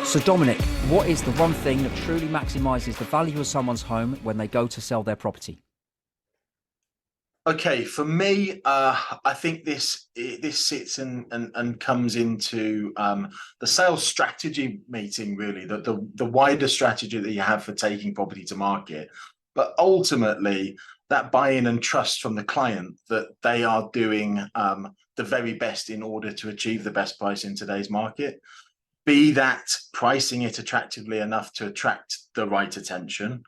So Dominic, what is the one thing that truly maximises the value of someone's home when they go to sell their property? Okay, for me, I think this sits and comes into the sales strategy meeting, really, the wider strategy that you have for taking property to market. But ultimately, that buy-in and trust from the client that they are doing the very best in order to achieve the best price in today's market. Be that pricing it attractively enough to attract the right attention,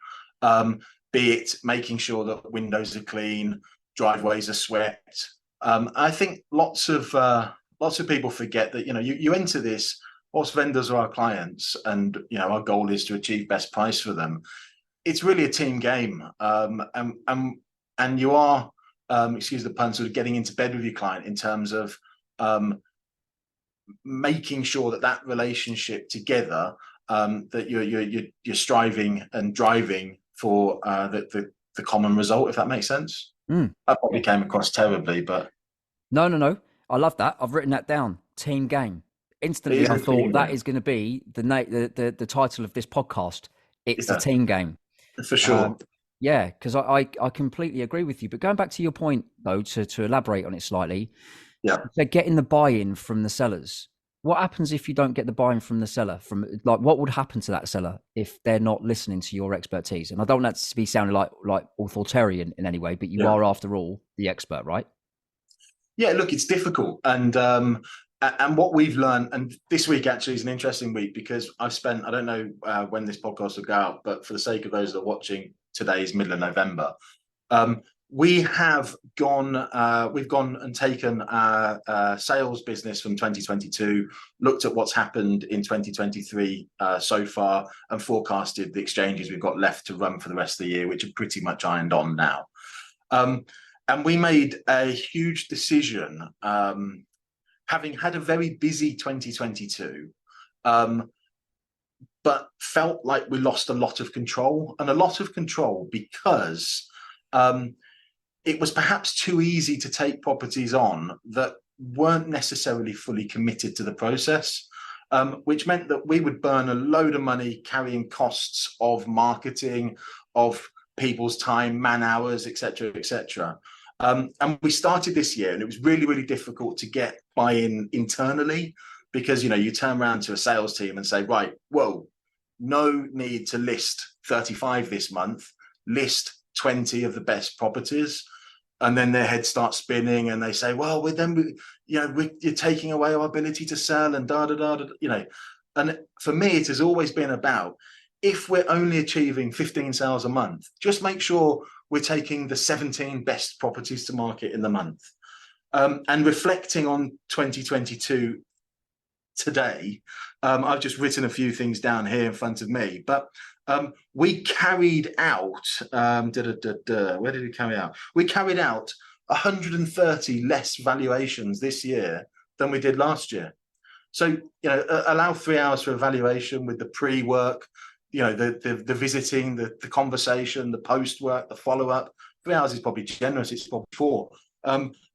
be it making sure that windows are clean, driveways are swept. I think lots of people forget that you enter this. Whilst vendors are our clients, and our goal is to achieve best price for them. It's really a team game, and you are, excuse the pun, sort of getting into bed with your client in terms of making sure that relationship together, that you're striving and driving for the common result, if that makes sense. That probably came across terribly, but No. I love that. I've written that down. Team game. Instantly, I thought that is going to be the title of this podcast. It's the team game. For sure. Yeah, because I completely agree with you. But going back to your point, though, to elaborate on it slightly, so getting the buy-in from the sellers. What happens if you don't get the buy-in from the seller? What would happen to that seller if they're not listening to your expertise? And I don't want that to be sounding like authoritarian in any way, but you are, after all, the expert, right? Yeah, look, it's difficult, and what we've learned, and this week actually is an interesting week because I've spent, I don't know when this podcast will go out, but for the sake of those that are watching, today is middle of November. We've gone and taken our sales business from 2022, looked at what's happened in 2023 so far, and forecasted the exchanges we've got left to run for the rest of the year, which are pretty much ironed on now. And we made a huge decision, having had a very busy 2022, but felt like we lost a lot of control, because it was perhaps too easy to take properties on that weren't necessarily fully committed to the process, which meant that we would burn a load of money carrying costs of marketing, of people's time, man hours, etc., etc. And we started this year, and it was really, really difficult to get buy-in internally because you turn around to a sales team and say, right, whoa, no need to list 35 this month, list 20 of the best properties. And then their heads start spinning and they say, well, you're taking away our ability to sell and And for me, it has always been about, if we're only achieving 15 sales a month, just make sure we're taking the 17 best properties to market in the month. And reflecting on 2022 today, I've just written a few things down here in front of me, but we carried out, where did we carry out? We carried out 130 less valuations this year than we did last year. So, allow 3 hours for evaluation with the pre-work, the visiting, the conversation, the post-work, the follow-up. 3 hours is probably generous, it's probably 4.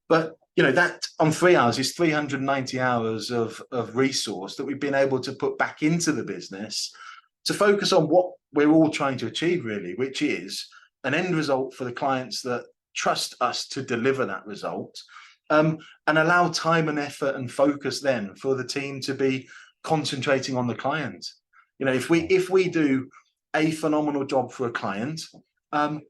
But that on 3 hours is 390 hours of resource that we've been able to put back into the business to focus on what we're all trying to achieve, really, which is an end result for the clients that trust us to deliver that result, and allow time and effort and focus then for the team to be concentrating on the client. If we do a phenomenal job for a client, then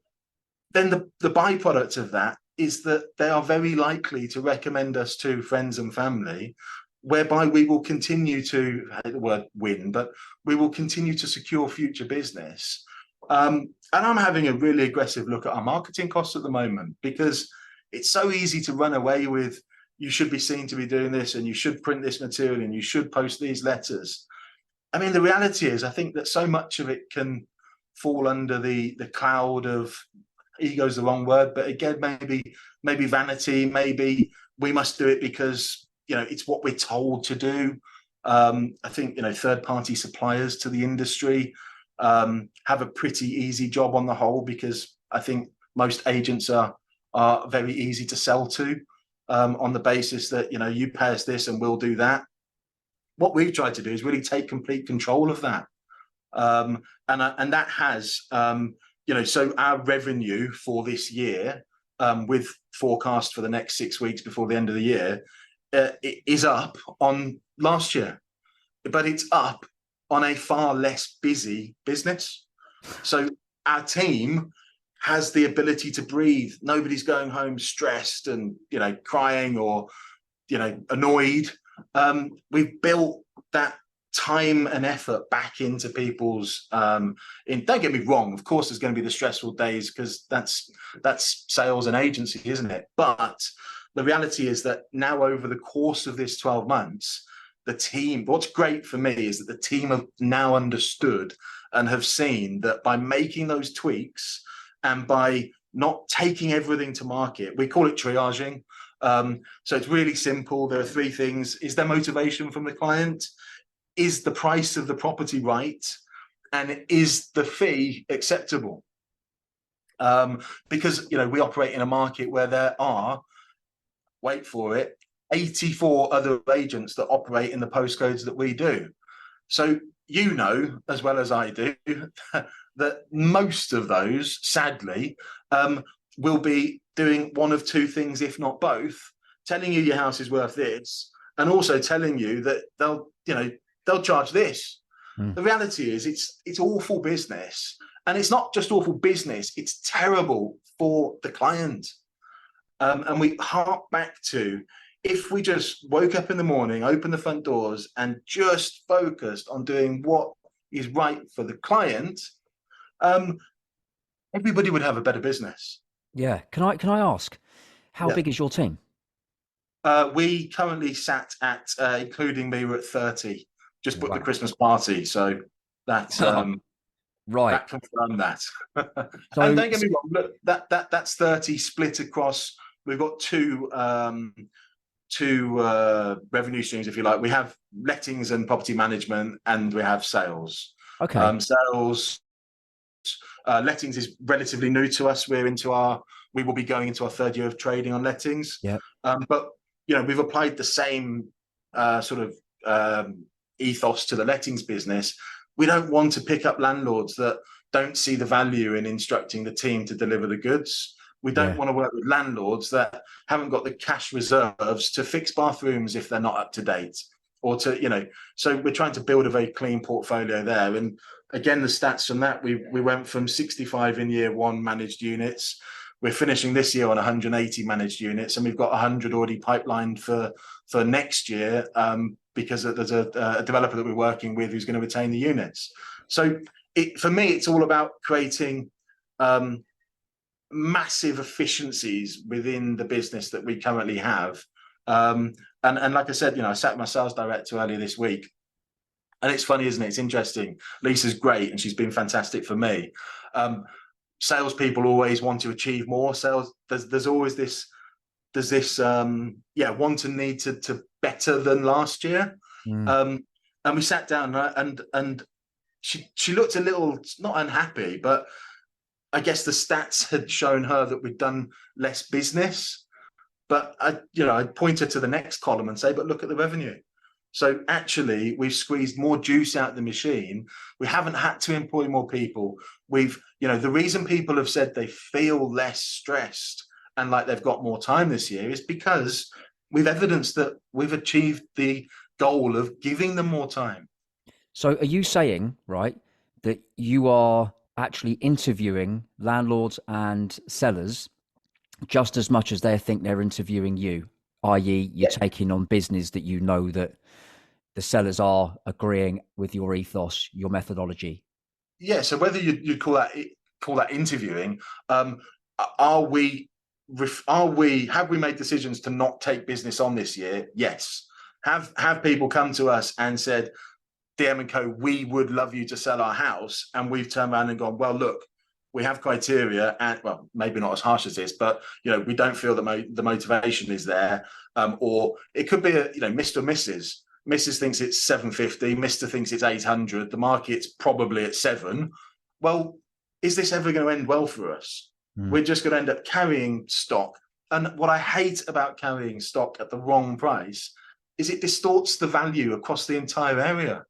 the byproduct of that is that they are very likely to recommend us to friends and family, whereby we will continue to, I hate the word win, but we will continue to secure future business. And I'm having a really aggressive look at our marketing costs at the moment, because it's so easy to run away with, you should be seen to be doing this, and you should print this material, and you should post these letters. I mean, the reality is, I think that so much of it can fall under the cloud of, ego is the wrong word, but again, maybe vanity, maybe we must do it because it's what we're told to do. I think third-party suppliers to the industry have a pretty easy job on the whole, because I think most agents are very easy to sell to, on the basis that you pay us this and we'll do that. what we've tried to do is really take complete control of that. And that has, so our revenue for this year, with forecast for the next 6 weeks before the end of the year, it is up on last year, but it's up on a far less busy business. So our team has the ability to breathe. Nobody's going home stressed and, crying or, annoyed. We've built that time and effort back into people's, don't get me wrong, of course there's going to be the stressful days, because that's sales and agency, isn't it? But the reality is that now, over the course of this 12 months, the team, what's great for me is that the team have now understood and have seen that by making those tweaks and by not taking everything to market, we call it triaging. So it's really simple. There are 3 things. Is there motivation from the client? Is the price of the property right? And is the fee acceptable? Because, we operate in a market where there are, wait for it, 84 other agents that operate in the postcodes that we do. So, as well as I do, that most of those, sadly, will be doing one of 2 things, if not both: telling you your house is worth this, and also telling you that they'll charge this. The reality is it's awful business, and it's not just awful business, it's terrible for the client. And we hark back to, if we just woke up in the morning, opened the front doors, and just focused on doing what is right for the client, everybody would have a better business. Yeah. Can I ask, how big is your team? We currently sat at, including me, we're at 30. Just put the Christmas party, so that's right. That confirmed that. So, and don't get me wrong, look, that's 30 split across. We've got two revenue streams, if you like. We have lettings and property management, and we have sales. Okay. Lettings is relatively new to us. We will be going into our 3rd year of trading on lettings. Yeah. But we've applied the same ethos to the lettings business. We don't want to pick up landlords that don't see the value in instructing the team to deliver the goods. We don't want to work with landlords that haven't got the cash reserves to fix bathrooms if they're not up to date, or to, so we're trying to build a very clean portfolio there. And again, the stats from that, we went from 65 in year 1 managed units. We're finishing this year on 180 managed units, and we've got 100 already pipelined for next year, because there's a developer that we're working with who's going to retain the units. So for me, it's all about creating massive efficiencies within the business that we currently have. And like I said, I sat with my sales director earlier this week, and it's funny, isn't it? It's interesting. Lisa's great, and she's been fantastic for me. Salespeople always want to achieve more. There's always this want and need to better than last year. And we sat down, and she looked a little, not unhappy, but I guess the stats had shown her that we'd done less business. But I'd point her to the next column and say, but look at the revenue. So actually, we've squeezed more juice out of the machine. We haven't had to employ more people. The reason people have said they feel less stressed and like they've got more time this year is because we've evidenced that we've achieved the goal of giving them more time. So are you saying, right, that you are actually interviewing landlords and sellers just as much as they think they're interviewing you, i.e. you're taking on business that that the sellers are agreeing with your ethos, your methodology? Yeah. So whether you call that interviewing, have we made decisions to not take business on this year? Yes. Have people come to us and said, DM & Co, we would love you to sell our house, and we've turned around and gone, well, look, we have criteria, and well, maybe not as harsh as this, but we don't feel that the motivation is there, or it could be a Mr. or Mrs. Mrs. thinks it's 750, Mr. thinks it's 800, the market's probably at 7. Well, is this ever going to end well for us? We're just going to end up carrying stock. And what I hate about carrying stock at the wrong price is it distorts the value across the entire area,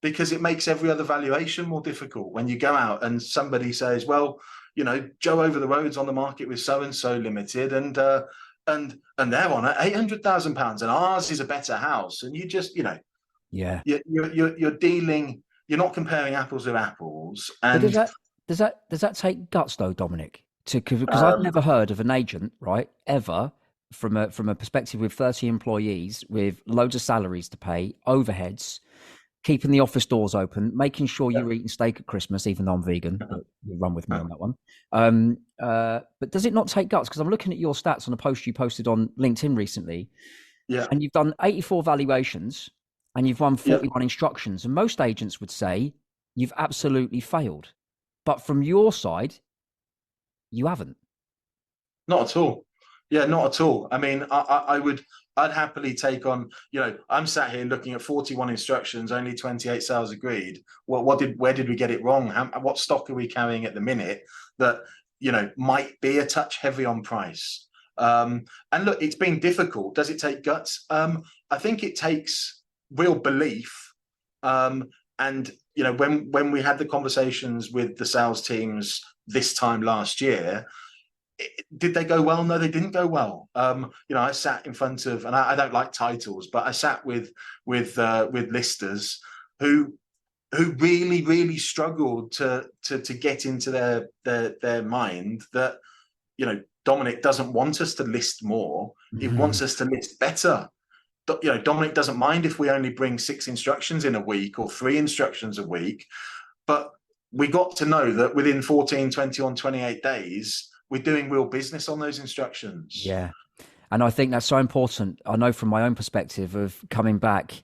because it makes every other valuation more difficult. When you go out and somebody says, well, you know, Joe over the road's on the market with so-and-so limited, and they're on at £800,000 and ours is a better house. And you just, you know, yeah, you're dealing, you're not comparing apples with apples. And does that take guts though, Dominic? Because I've never heard of an agent, right, ever from a perspective with 30 employees with loads of salaries to pay, overheads, keeping the office doors open, making sure you're eating steak at Christmas, even though I'm vegan, but you run with me on that one. But does it not take guts? Because I'm looking at your stats on a post you posted on LinkedIn recently, and you've done 84 valuations and you've won 41 instructions. And most agents would say you've absolutely failed. But from your side, you haven't. Not at all. Yeah, not at all. I mean, I'd happily take on, you know, I'm sat here looking at 41 instructions, only 28 sales agreed. Where did we get it wrong? What stock are we carrying at the minute that, you know, might be a touch heavy on price? And look, it's been difficult. Does it take guts? I think it takes real belief. And, you know, when we had the conversations with the sales teams this time last year, did they go well? No, they didn't go well. You know, I sat in front of, and I don't like titles, but I sat with listers who really struggled to get into their mind that, you know, Dominic doesn't want us to list more. He wants us to list better. You know, Dominic doesn't mind if we only bring 6 instructions in a week or 3 instructions a week, but we got to know that within 14, 21, 28 days, we're doing real business on those instructions. Yeah. And I think that's so important. I know from my own perspective of coming back,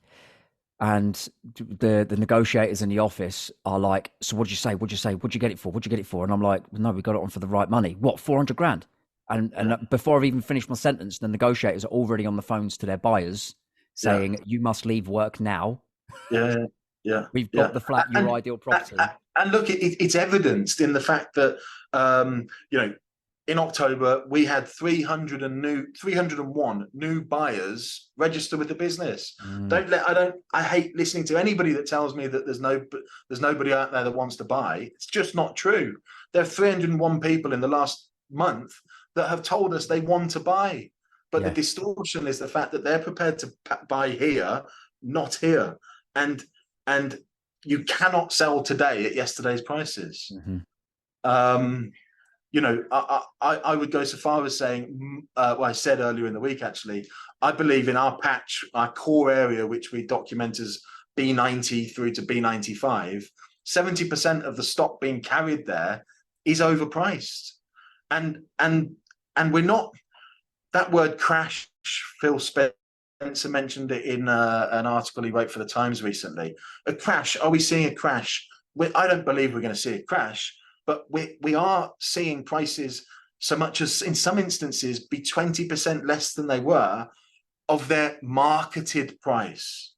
and the negotiators in the office are like, so what'd you say? What'd you say? What'd you get it for? What'd you get it for? And I'm like, well, no, we got it on for the right money. What, 400 grand? And before I've even finished my sentence, the negotiators are already on the phones to their buyers saying, you must leave work now. Yeah. We've got the flat, your ideal property. And look, it's evidenced in the fact that, you know, in October, we had 301 new buyers register with the business. I hate listening to anybody that tells me that there's nobody out there that wants to buy. It's just not true. There are 301 people in the last month that have told us they want to buy. But the distortion is the fact that they're prepared to buy here, not here. And you cannot sell today at yesterday's prices. You know, I would go so far as saying, well, I said earlier in the week, actually, I believe in our patch, our core area, which we document as B90 through to B95, 70% of the stock being carried there is overpriced. And we're not, that word crash, Phil Spencer mentioned it in an article he wrote for the Times recently. A crash, are we seeing a crash? I don't believe we're going to see a crash. But we are seeing prices so much as, in some instances, be 20% less than they were of their marketed price.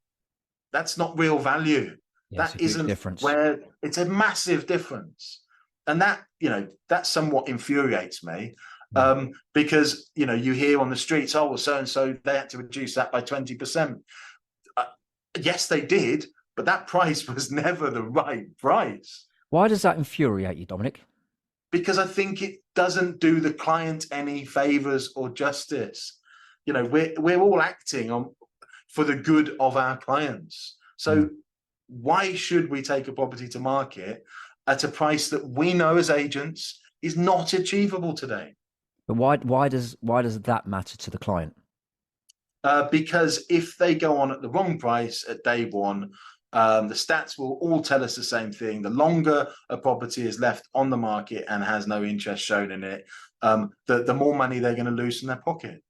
That's not real value. That isn't where it's a massive difference. And that, you know, that somewhat infuriates me because, you know, you hear on the streets, oh, well, so-and-so, they had to reduce that by 20%. Yes, they did, but that price was never the right price. Why does that infuriate you, Dominic? Because I think it doesn't do the client any favors or justice. You know, we're all acting for the good of our clients. So why should we take a property to market at a price that we know as agents is not achievable today? But why does that matter to the client? Because if they go on at the wrong price at day one, the stats will all tell us the same thing. The longer a property is left on the market and has no interest shown in it, the more money they're going to lose in their pocket.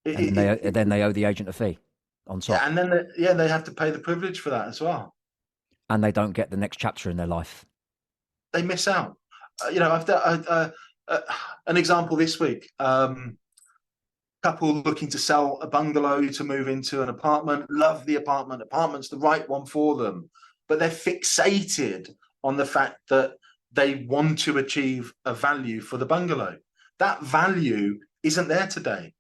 And then they owe the agent a fee on top. Yeah, and then they have to pay the privilege for that as well. And they don't get the next chapter in their life. They miss out. You know, I've done an example this week. Couple looking to sell a bungalow to move into an apartment, love the apartment's the right one for them, but they're fixated on the fact that they want to achieve a value for the bungalow. That value isn't there today.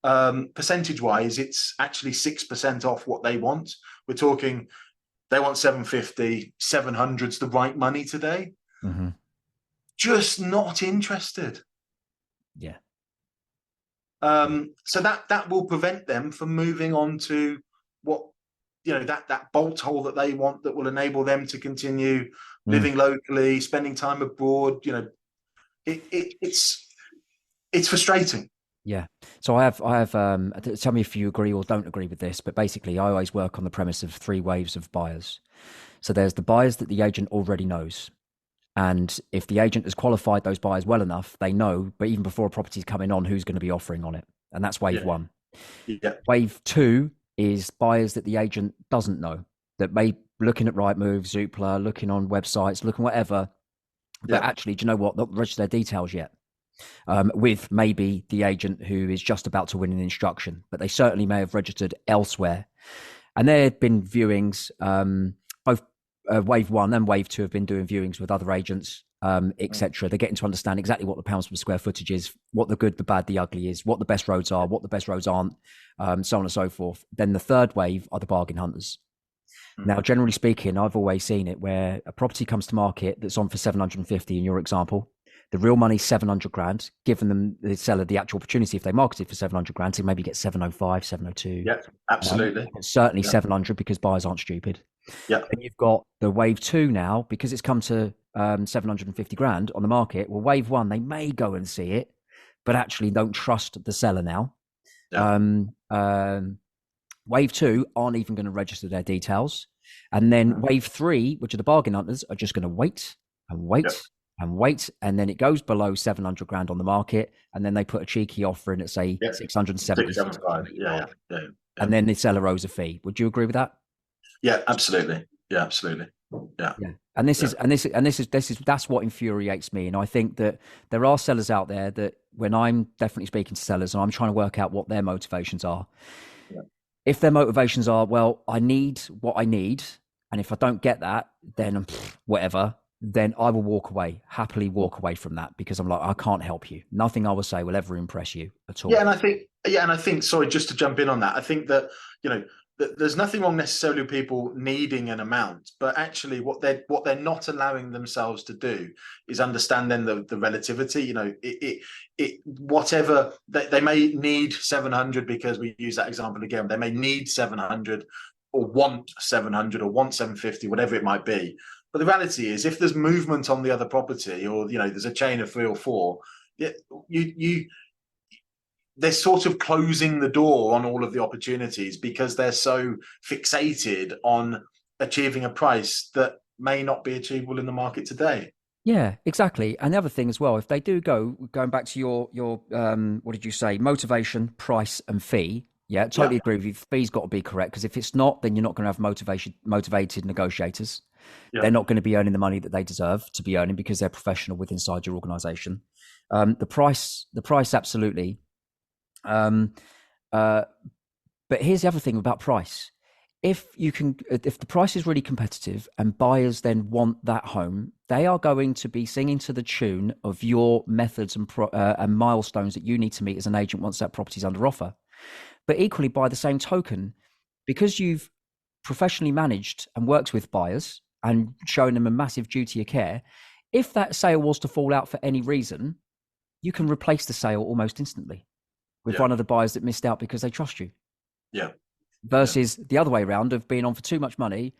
percentage wise, it's actually 6% off what they want. We're talking, they want 750, 700's the right money today. Mm-hmm. Just not interested. Yeah. So that will prevent them from moving on to what, that bolt hole that they want, that will enable them to continue living locally, spending time abroad. It's frustrating. Yeah. So I have tell me if you agree or don't agree with this, but basically I always work on the premise of 3 waves of buyers. So there's the buyers that the agent already knows. And if the agent has qualified those buyers well enough, they know, but even before a property's coming on, who's going to be offering on it. And that's wave 1. Yeah. Wave 2 is buyers that the agent doesn't know, that may looking at Rightmove, Zoopla, looking on websites, looking whatever, but actually, do you know what? Not register their details yet. With maybe the agent who is just about to win an instruction, but they certainly may have registered elsewhere. And there have been viewings, both wave 1 and wave 2 have been doing viewings with other agents, etc. They're getting to understand exactly what the pounds per square footage is, what the good, the bad, the ugly is, what the best roads are, what the best roads aren't, so on and so forth. Then the third wave are the bargain hunters. Now, generally speaking, I've always seen it where a property comes to market that's on for 750 in your example. The real money's 700 grand, giving them the seller the actual opportunity, if they market it for 700 grand, to maybe get 705, 702. Yeah, absolutely. Certainly 700, because buyers aren't stupid. Yeah. And you've got the wave 2 now, because it's come to 750 grand on the market. Well, wave 1, they may go and see it, but actually don't trust the seller now. Yeah. Wave 2 aren't even going to register their details. And then wave 3, which are the bargain hunters, are just going to wait and wait and wait. And then it goes below 700 grand on the market. And then they put a cheeky offer in at, say, 670. 675. Yeah. And then the seller owes a fee. Would you agree with that? Yeah, absolutely. Yeah, absolutely. Yeah. And that's what infuriates me. And I think that there are sellers out there that, when I'm definitely speaking to sellers and I'm trying to work out what their motivations are, if their motivations are, well, I need what I need, and if I don't get that, then whatever, then I will happily walk away from that, because I'm like, I can't help you. Nothing I will say will ever impress you at all. And I think, sorry, just to jump in on that, I think that, there's nothing wrong necessarily with people needing an amount, but actually what they're not allowing themselves to do is understand then the relativity. Whatever they may need 700, because we use that example again, they may need 700 or want 700 or want 750, whatever it might be. But the reality is, if there's movement on the other property, or there's a chain of 3 or 4, they're sort of closing the door on all of the opportunities, because they're so fixated on achieving a price that may not be achievable in the market today. Yeah, exactly. And the other thing as well, if they do going back to your what did you say? Motivation, price, and fee. Yeah, totally agree with you. Fee's got to be correct, because if it's not, then you're not going to have motivated negotiators. They're not going to be earning the money that they deserve to be earning, because they're professional with inside your organization. The price, absolutely. But here's the other thing about price. If the price is really competitive and buyers then want that home, they are going to be singing to the tune of your methods and milestones that you need to meet as an agent once that property's under offer. But equally, by the same token, because you've professionally managed and worked with buyers and shown them a massive duty of care, if that sale was to fall out for any reason, you can replace the sale almost instantly with one of the buyers that missed out because they trust you. Versus the other way around of being on for too much money,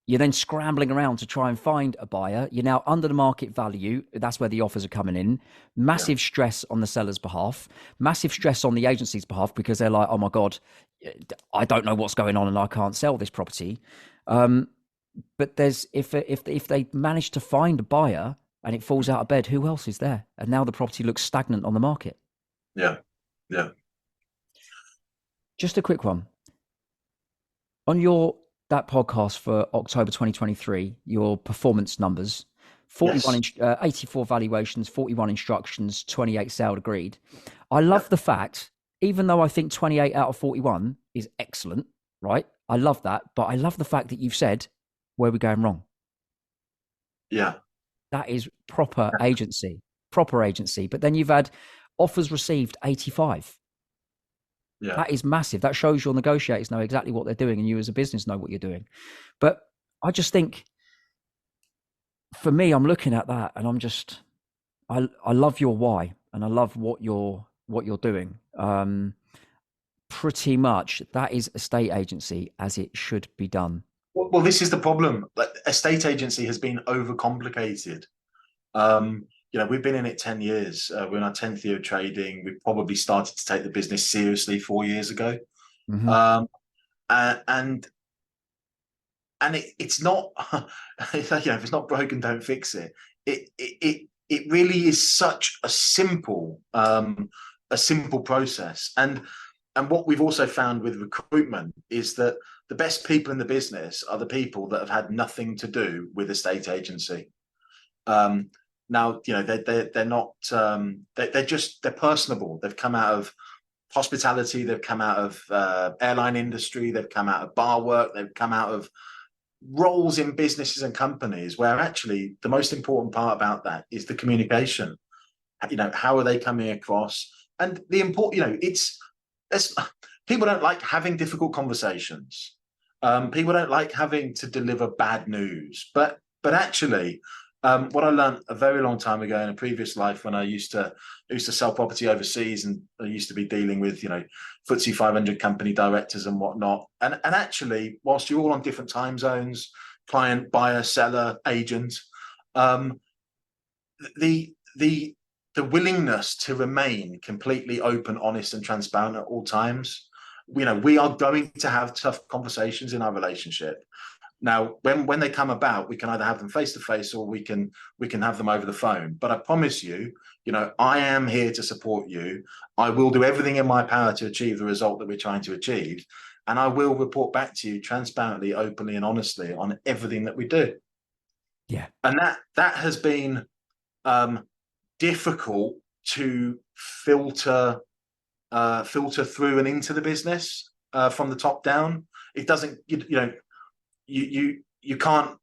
you're then scrambling around to try and find a buyer. You're now under the market value. That's where the offers are coming in. Massive stress on the seller's behalf, massive stress on the agency's behalf, because they're like, oh my God, I don't know what's going on and I can't sell this property. But if they manage to find a buyer and it falls out of bed, who else is there? And now the property looks stagnant on the market. Yeah. Just a quick one. On that podcast for October 2023, your performance numbers, 84 valuations, 41 instructions, 28 sale agreed. I love the fact, even though I think 28 out of 41 is excellent, right? I love that. But I love the fact that you've said, where are we going wrong? Yeah. That is proper agency. But then you've had offers received 85. Yeah. That is massive. That shows your negotiators know exactly what they're doing, and you as a business know what you're doing. But I just think, for me, I'm looking at that and I'm just, I love your why, and I love what you're doing. Pretty much that is estate agency as it should be done. Well, this is the problem. Like, estate agency has been overcomplicated. We've been in it 10 years. We're in our 10th year of trading. We probably started to take the business seriously 4 years ago. Mm-hmm. And it's not, if it's not broken, don't fix it. It really is such a simple process. And what we've also found with recruitment is that the best people in the business are the people that have had nothing to do with estate agency. Now, they're not, they're personable. They've come out of hospitality. They've come out of airline industry. They've come out of bar work. They've come out of roles in businesses and companies where actually the most important part about that is the communication. How are they coming across? And the important, it's people don't like having difficult conversations. People don't like having to deliver bad news. But actually, what I learned a very long time ago in a previous life, when I used to sell property overseas, and I used to be dealing with FTSE 500 company directors and whatnot. And actually, whilst you're all on different time zones, client, buyer, seller, agent, the willingness to remain completely open, honest, and transparent at all times. We are going to have tough conversations in our relationship. Now, when they come about, we can either have them face to face, or we can have them over the phone. But I promise you, I am here to support you. I will do everything in my power to achieve the result that we're trying to achieve, and I will report back to you transparently, openly, and honestly on everything that we do. Yeah, and that has been difficult to filter through and into the business from the top down. It doesn't, you can't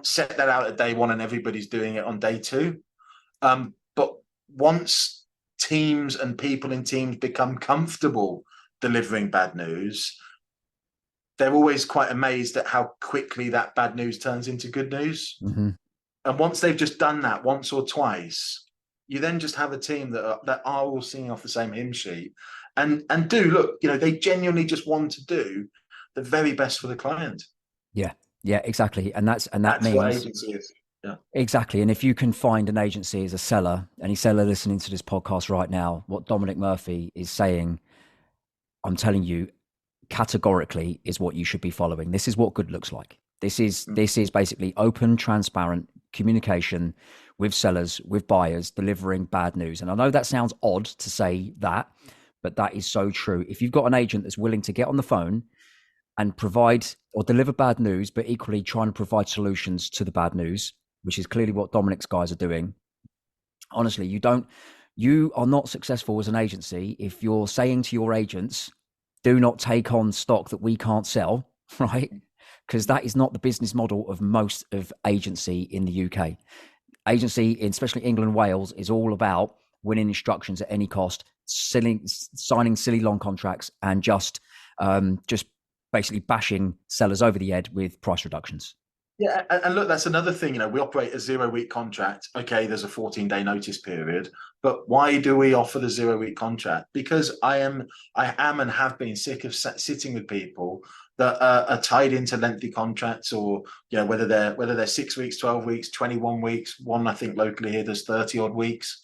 set that out at day one and everybody's doing it on day two. But once teams and people in teams become comfortable delivering bad news, they're always quite amazed at how quickly that bad news turns into good news. Mm-hmm. And once they've just done that once or twice, you then just have a team that are all singing off the same hymn sheet, and they genuinely just want to do the very best for the client. Yeah, exactly. And that means what agency is. Yeah, exactly. And if you can find an agency as a seller, any seller listening to this podcast right now, what Dominic Murphy is saying, I'm telling you, categorically, is what you should be following. This is what good looks like. This is basically open, transparent communication with sellers, with buyers, delivering bad news. And I know that sounds odd to say that, but that is so true. If you've got an agent that's willing to get on the phone and provide or deliver bad news, but equally trying to provide solutions to the bad news, which is clearly what Dominic's guys are doing. Honestly, you are not successful as an agency if you're saying to your agents, do not take on stock that we can't sell, right? Because that is not the business model of most of agency in the UK. Agency, especially England and Wales, is all about winning instructions at any cost, signing silly long contracts, and just basically bashing sellers over the head with price reductions. Yeah, and look, that's another thing. We operate a 0-week contract. Okay, there's a 14-day notice period, but why do we offer the 0-week contract? Because I am and have been sick of sitting with people that are tied into lengthy contracts, or whether they're 6 weeks, 12 weeks, 21 weeks. One, I think locally here, there's 30 odd weeks.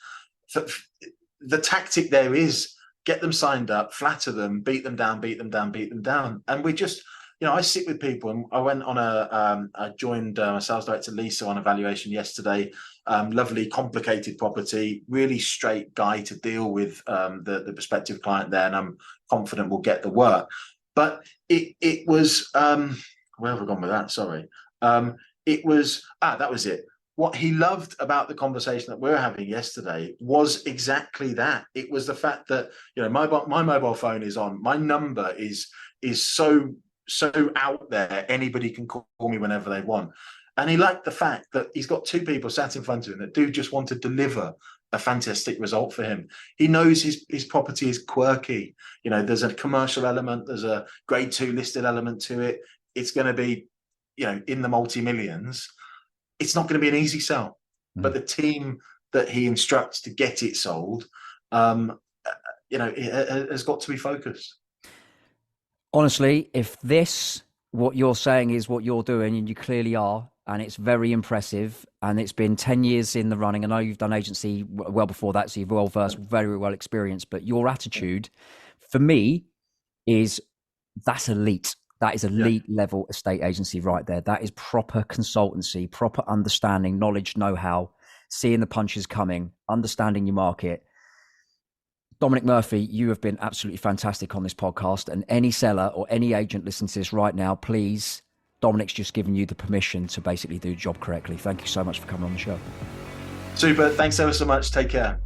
The tactic there is get them signed up, flatter them, beat them down, and we just. I sit with people, and I went on I joined my sales director Lisa on a valuation yesterday. Lovely, complicated property, really straight guy to deal with the prospective client there, and I'm confident we'll get the work. But it was where have I gone with that? Sorry, it was that was it. What he loved about the conversation that we were having yesterday was exactly that. It was the fact that my mobile phone is on. My number is so out there, anybody can call me whenever they want. And he liked the fact that he's got two people sat in front of him that do just want to deliver a fantastic result for him. He knows his property is quirky. You know, there's a commercial element, there's a grade 2 listed element to it. It's going to be, you know, in the multi-millions. It's not going to be an easy sell, but the team that he instructs to get it sold, you know, it has got to be focused. Honestly, if what you're saying is what you're doing, and you clearly are, and it's very impressive, and it's been 10 years in the running. I know you've done agency well before that, so you've well versed, very well experienced, but your attitude for me that's elite. That is elite level estate agency right there. That is proper consultancy, proper understanding, knowledge, know-how, seeing the punches coming, understanding your market. Dominic Murphy, you have been absolutely fantastic on this podcast, and any seller or any agent listening to this right now, please, Dominic's just given you the permission to basically do the job correctly. Thank you so much for coming on the show. Super. Thanks ever so much. Take care.